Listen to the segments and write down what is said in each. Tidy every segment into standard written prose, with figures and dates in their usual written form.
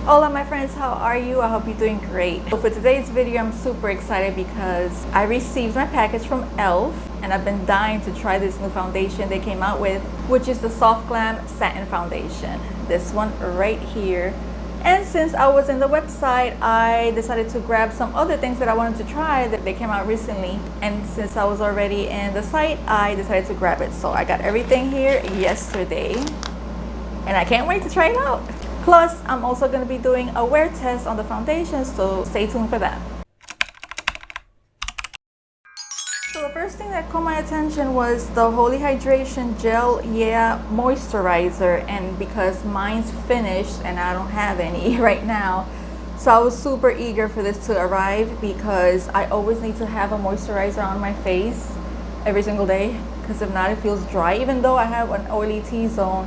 Hola my friends, how are you? I hope you're doing great. So for today's video, I'm super excited because I received my package from e.l.f. and I've been dying to try this new foundation they came out with, which is the Soft Glam Satin Foundation. This one right here. And since I was in the website, I decided to grab some other things that I wanted to try that they came out recently. And since I was already in the site, I decided to grab it. So I got everything here yesterday and I can't wait to try it out. Plus, I'm also going to be doing a wear test on the foundation, so stay tuned for that. So the first thing that caught my attention was the Holy Hydration Gel Moisturizer, and because mine's finished and I don't have any right now, so I was super eager for this to arrive because I always need to have a moisturizer on my face every single day, because if not it feels dry. Even though I have an oily T-zone,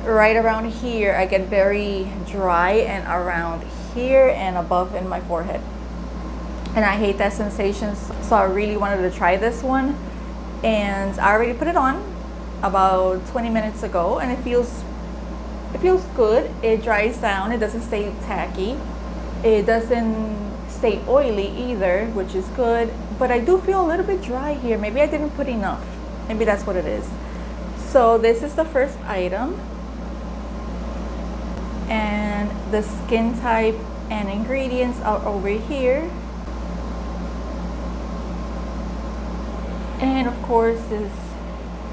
right around here I get very dry, and around here and above in my forehead, and I hate that sensation. So I really wanted to try this one, and I already put it on about 20 minutes ago, and it feels good. It dries down, it doesn't stay tacky, it doesn't stay oily either, which is good, but I do feel a little bit dry here. Maybe I didn't put enough, maybe that's what it is. So this is the first item, and the skin type and ingredients are over here, and of course is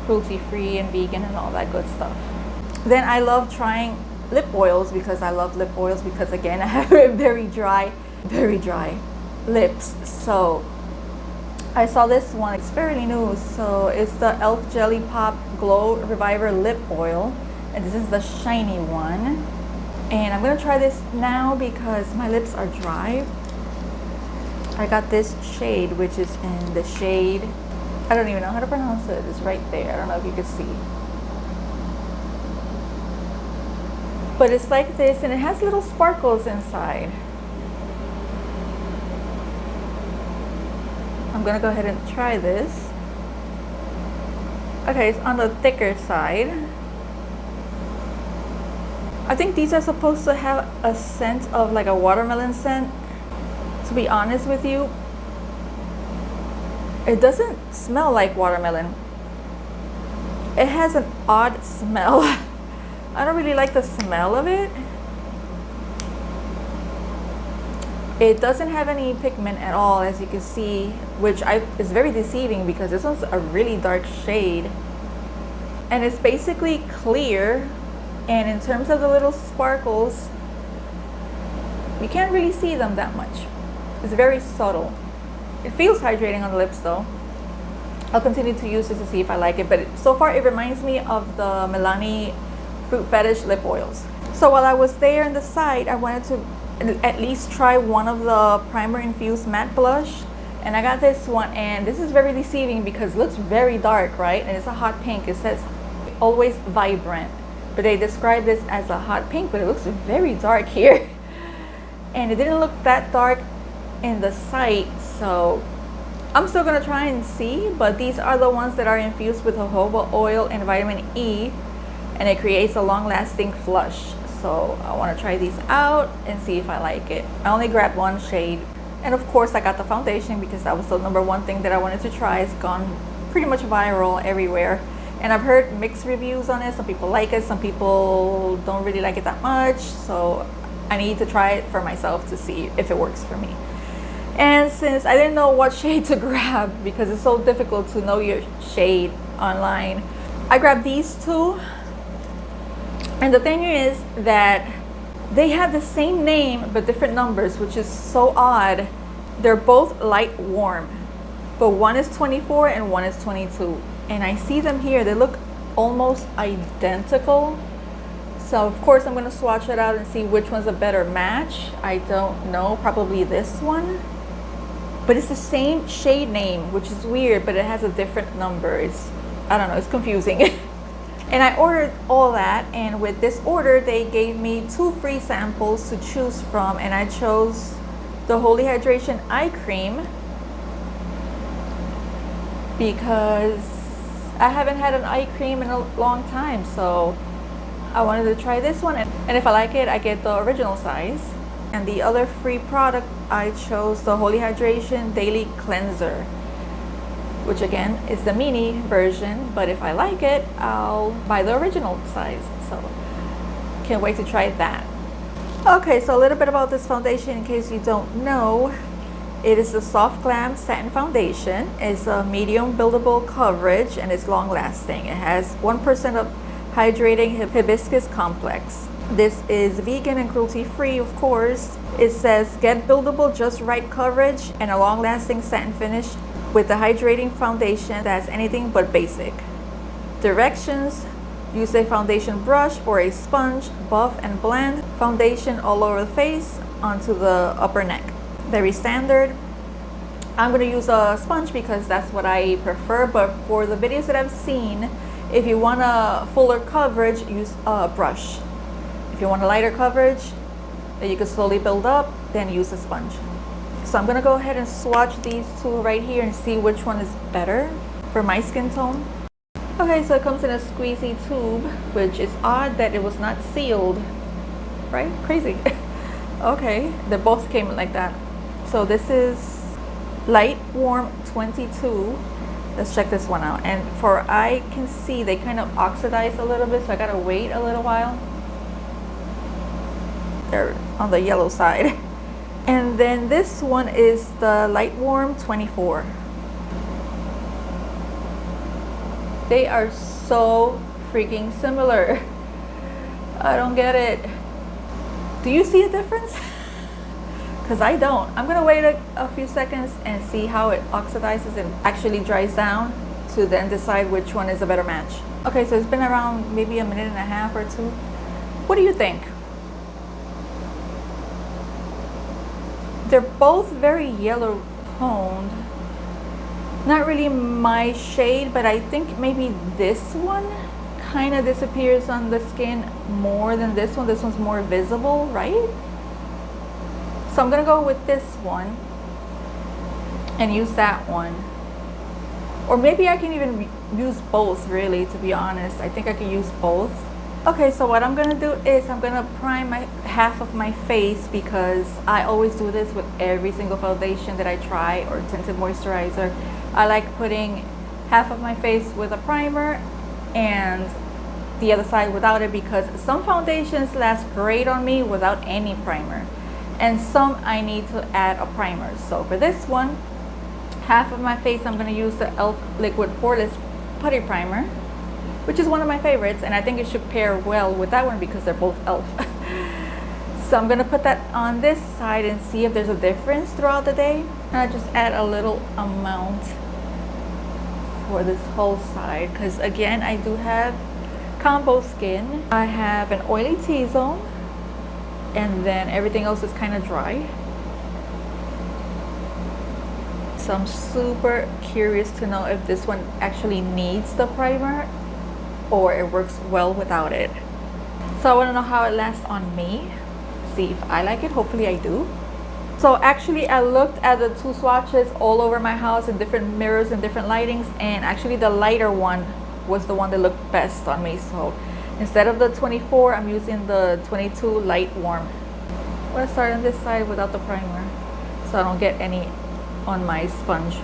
cruelty free and vegan and all that good stuff. Then I love trying lip oils because again I have very dry lips. So I saw this one, it's fairly new. So it's the e.l.f. Jelly Pop Glow Reviver Lip Oil, and this is the shiny one. And I'm gonna try this now because my lips are dry. I got this shade, which is in the shade, I don't even know how to pronounce it. It's right there. I don't know if you can see. But it's like this, and it has little sparkles inside. I'm gonna go ahead and try this. Okay, it's on the thicker side. I think these are supposed to have a scent of like a watermelon scent. To be honest with you, it doesn't smell like watermelon. It has an odd smell. I don't really like the smell of it. It doesn't have any pigment at all, as you can see, which is very deceiving because this one's a really dark shade. And it's basically clear. And in terms of the little sparkles, you can't really see them that much. It's very subtle. It feels hydrating on the lips though. I'll continue to use this to see if I like it, but so far it reminds me of the Milani Fruit Fetish lip oils. So while I was there in the site, I wanted to at least try one of the primer infused matte blush, and I got this one, and this is very deceiving because it looks very dark, right? And it's a hot pink. It says always vibrant, but they describe this as a hot pink, but it looks very dark here. And it didn't look that dark in the site, so I'm still gonna try and see. But these are the ones that are infused with jojoba oil and vitamin E, and it creates a long-lasting flush. So I want to try these out and see if I like it. I only grabbed one shade, and of course I got the foundation because that was the #1 thing that I wanted to try. It's gone pretty much viral everywhere, and I've heard mixed reviews on it. Some people like it, some people don't really like it that much, so I need to try it for myself to see if it works for me. And since I didn't know what shade to grab because it's so difficult to know your shade online, I grabbed these two. And the thing is that they have the same name but different numbers, which is so odd. They're both light warm, but one is 24 and one is 22, and I see them here, they look almost identical. So of course I'm going to swatch it out and see which one's a better match. I don't know, probably this one, but it's the same shade name, which is weird, but it has a different number. I don't know, it's confusing. And I ordered all that, and with this order they gave me 2 free samples to choose from, and I chose the Holy Hydration Eye Cream because I haven't had an eye cream in a long time, so I wanted to try this one, and if I like it, I get the original size. And the other free product, I chose the Holy Hydration Daily Cleanser, which again is the mini version, but if I like it, I'll buy the original size. So can't wait to try that. Okay, so a little bit about this foundation in case you don't know. It is the Soft Glam Satin Foundation. It's a medium buildable coverage and it's long lasting. It has 1% of hydrating hibiscus complex. This is vegan and cruelty free, of course. It says get buildable just right coverage and a long lasting satin finish with the hydrating foundation that's anything but basic. Directions: use a foundation brush or a sponge, buff and blend foundation all over the face onto the upper neck. Very standard. I'm going to use a sponge because that's what I prefer, but for the videos that I've seen, if you want a fuller coverage, use a brush. If you want a lighter coverage that you can slowly build up, then use a sponge. So I'm going to go ahead and swatch these two right here and see which one is better for my skin tone. Okay, so it comes in a squeezy tube, which is odd that it was not sealed, right? Crazy. Okay, they both came like that. So this is Light Warm 22. Let's check this one out. And for I can see they kind of oxidize a little bit, so I gotta wait a little while. They're on the yellow side. And then this one is the Light Warm 24. They are so freaking similar. I don't get it. Do you see a difference? Because I don't. I'm gonna wait a few seconds and see how it oxidizes and actually dries down to then decide which one is a better match. Okay, so it's been around maybe a minute and a half or two. What do you think? They're both very yellow toned. Not really my shade, but I think maybe this one kind of disappears on the skin more than this one. This one's more visible, right? So I'm gonna go with this one and use that one. Or maybe I can even use both, really, to be honest. I think I can use both. Okay, so what I'm gonna do is I'm gonna prime half of my face, because I always do this with every single foundation that I try, or tinted moisturizer. I like putting half of my face with a primer and the other side without it, because some foundations last great on me without any primer, and some I need to add a primer. So for this one, half of my face, I'm gonna use the e.l.f. Liquid Poreless Putty Primer, which is one of my favorites, and I think it should pair well with that one because they're both e.l.f. So I'm gonna put that on this side and see if there's a difference throughout the day. And I just add a little amount for this whole side, because again, I do have combo skin. I have an oily T-zone, and then everything else is kind of dry. So I'm super curious to know if this one actually needs the primer or it works well without it. So I want to know how it lasts on me, see if I like it. Hopefully I do. So actually I looked at the two swatches all over my house in different mirrors and different lightings, and actually the lighter one was the one that looked best on me. So instead of the 24, I'm using the 22 Light Warm. I'm gonna start on this side without the primer so I don't get any on my sponge.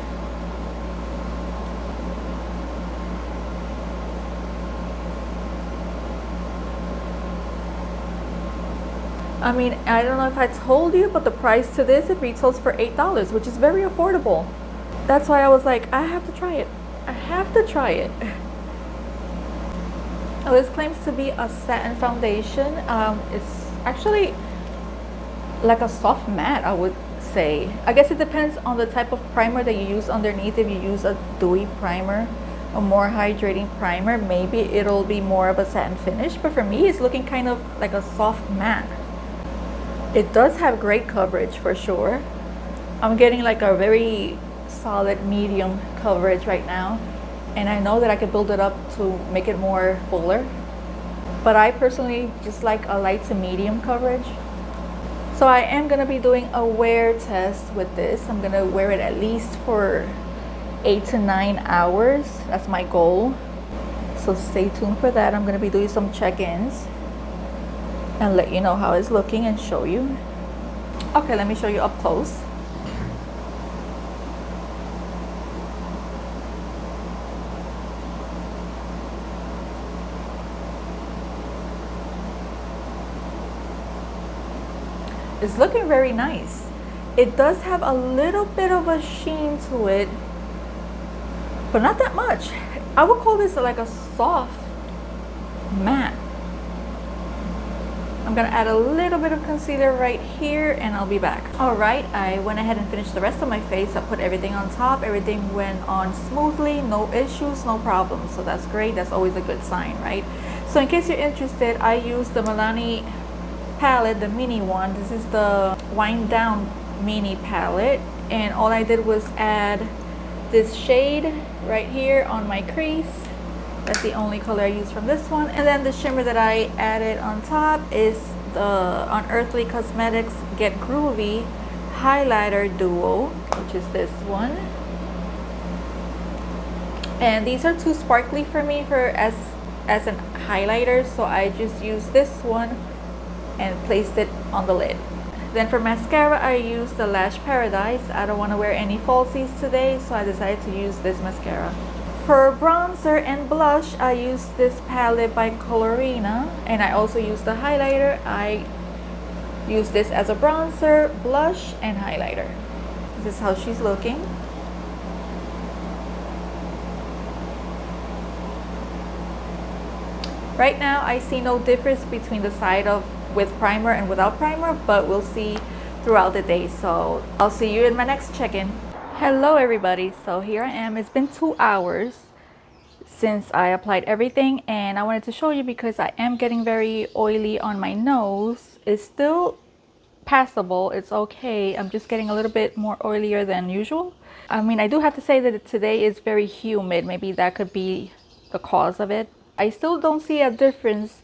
I mean, I don't know if I told you, but the price to this, it retails for $8, which is very affordable. That's why I was like, I have to try it. I have to try it. Now, this claims to be a satin foundation. It's actually like a soft matte, I would say. I guess it depends on the type of primer that you use underneath. If you use a dewy primer, a more hydrating primer, maybe it'll be more of a satin finish, but for me, it's looking kind of like a soft matte. It does have great coverage for sure. I'm getting like a very solid medium coverage right now, and I know that I could build it up to make it more fuller, but I personally just like a light to medium coverage. So I am gonna be doing a wear test with this. I'm gonna wear it at least for 8 to 9 hours. That's my goal. So stay tuned for that. I'm gonna be doing some check-ins. and let you know how it's looking and show you. Okay, let me show you up close. It's looking very nice. It does have a little bit of a sheen to it, but not that much. I would call this like a soft matte. I'm gonna add a little bit of concealer right here and I'll be back. All right, I went ahead and finished the rest of my face. I put everything on top. Everything went on smoothly, no issues, no problems. So that's great. That's always a good sign, right? So in case you're interested, I used the Milani palette, the mini one. This is the wind down mini palette, and all I did was add this shade right here on my crease. That's the only color I used from this one. And then the shimmer that I added on top is the Unearthly Cosmetics Get Groovy highlighter duo, which is this one. And these are too sparkly for me for as an highlighter, so I just used this one and placed it on the lid. Then for mascara, I used the Lash Paradise. I don't want to wear any falsies today, so I decided to use this mascara. For bronzer and blush, I used this palette by Colorina, and I also used the highlighter. I used this as a bronzer, blush, and highlighter. This is how she's looking. Right now, I see no difference between the side of with primer and without primer, but we'll see throughout the day. So I'll see you in my next check-in. Hello everybody, so here I am. It's been 2 hours since I applied everything, and I wanted to show you because I am getting very oily on my nose. It's still passable, it's okay. I'm just getting a little bit more oilier than usual. I mean, I do have to say that today is very humid. Maybe that could be the cause of it. I still don't see a difference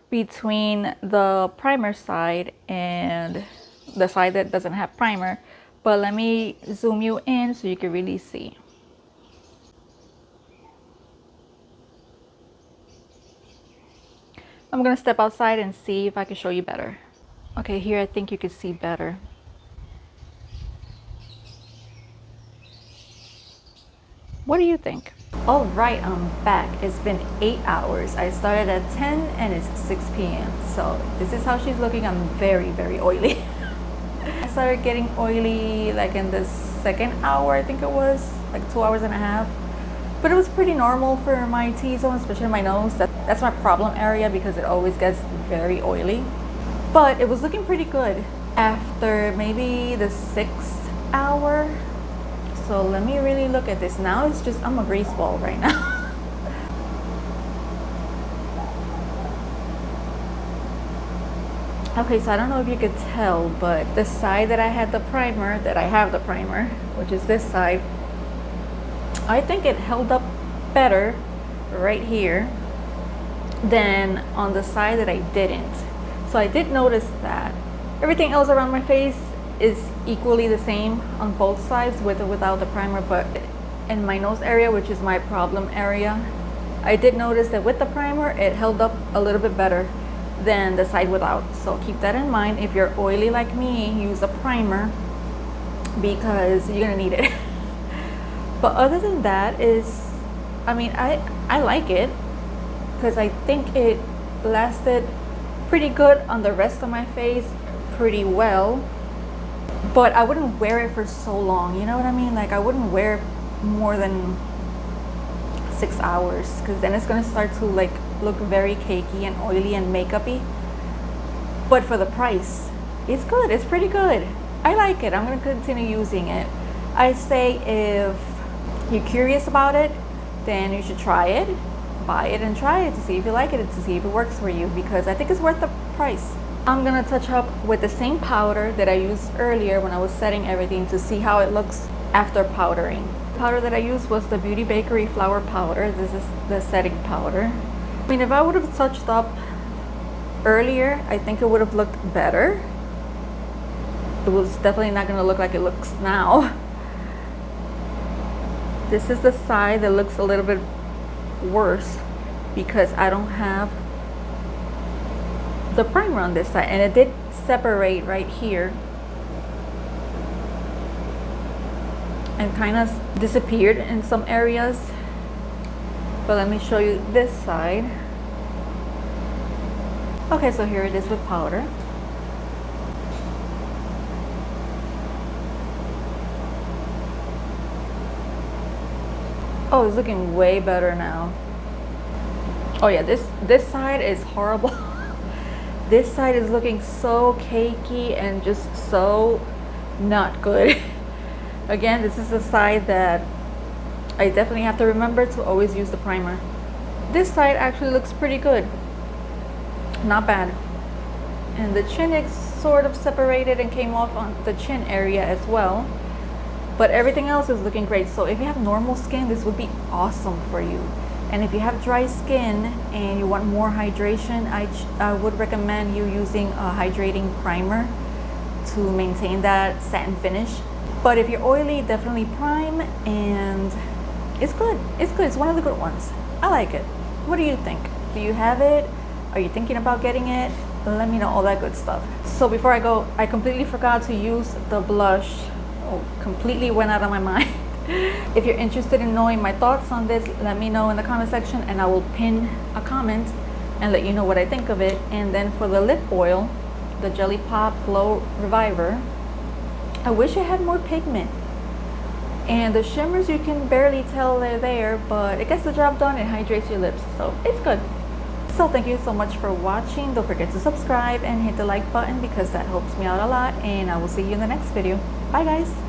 between the primer side and the side that doesn't have primer, but let me zoom you in so you can really see. I'm gonna step outside and see if I can show you better. Okay, here I think you can see better. What do you think? All right, I'm back. It's been 8 hours. I started at 10 and it's 6 p.m. So this is how she's looking. I'm very, very oily. I started getting oily like in the second hour, I think it was, like 2 hours and a half. But it was pretty normal for my T-zone, especially my nose. That's my problem area because it always gets very oily. But it was looking pretty good after maybe the 6th hour. So let me really look at this. Now it's just, I'm a grease ball right now. Okay, so I don't know if you could tell, but the side that I had the primer, that I have the primer, which is this side, I think it held up better right here than on the side that I didn't. So I did notice that. Everything else around my face is equally the same on both sides, with or without the primer, but in my nose area, which is my problem area, I did notice that with the primer it held up a little bit better than the side without. So keep that in mind. If you're oily like me, use a primer because you're gonna need it. But other than that, is, I mean, I like it because I think it lasted pretty good on the rest of my face pretty well. But I wouldn't wear it for so long, you know what I mean? Like, I wouldn't wear it more than 6 hours, because then it's going to start to like look very cakey and oily and makeup-y. But for the price, it's good. It's pretty good. I like it. I'm going to continue using it. I say if you're curious about it, then you should try it. Buy it and try it to see if you like it, to see if it works for you, because I think it's worth the price. I'm gonna touch up with the same powder that I used earlier when I was setting everything to see how it looks after powdering. The powder that I used was the Beauty Bakery Flour Powder. This is the setting powder. I mean, if I would have touched up earlier, I think it would have looked better. It was definitely not gonna look like it looks now. This is the side that looks a little bit worse because I don't have the primer on this side, and it did separate right here and kind of disappeared in some areas. But let me show you this side. Okay, so here it is with powder. Oh, it's looking way better now. Oh yeah, this side is horrible. This side is looking so cakey and just so not good. Again, this is the side that I definitely have to remember to always use the primer. This side actually looks pretty good. Not bad. And the chin is sort of separated and came off on the chin area as well. But everything else is looking great. So if you have normal skin, this would be awesome for you. And if you have dry skin and you want more hydration, I would recommend you using a hydrating primer to maintain that satin finish. But if you're oily, definitely prime, and it's good. It's good. It's one of the good ones. I like it. What do you think? Do you have it? Are you thinking about getting it? Let me know, all that good stuff. So before I go, I completely forgot to use the blush. Oh, completely went out of my mind. If you're interested in knowing my thoughts on this, let me know in the comment section, and I will pin a comment and let you know what I think of it. And then for the lip oil, the Jelly Pop Glow Reviver, I wish it had more pigment. And the shimmers, you can barely tell they're there, but it gets the job done. It hydrates your lips, so it's good. So thank you so much for watching. Don't forget to subscribe and hit the like button because that helps me out a lot. And I will see you in the next video. Bye guys.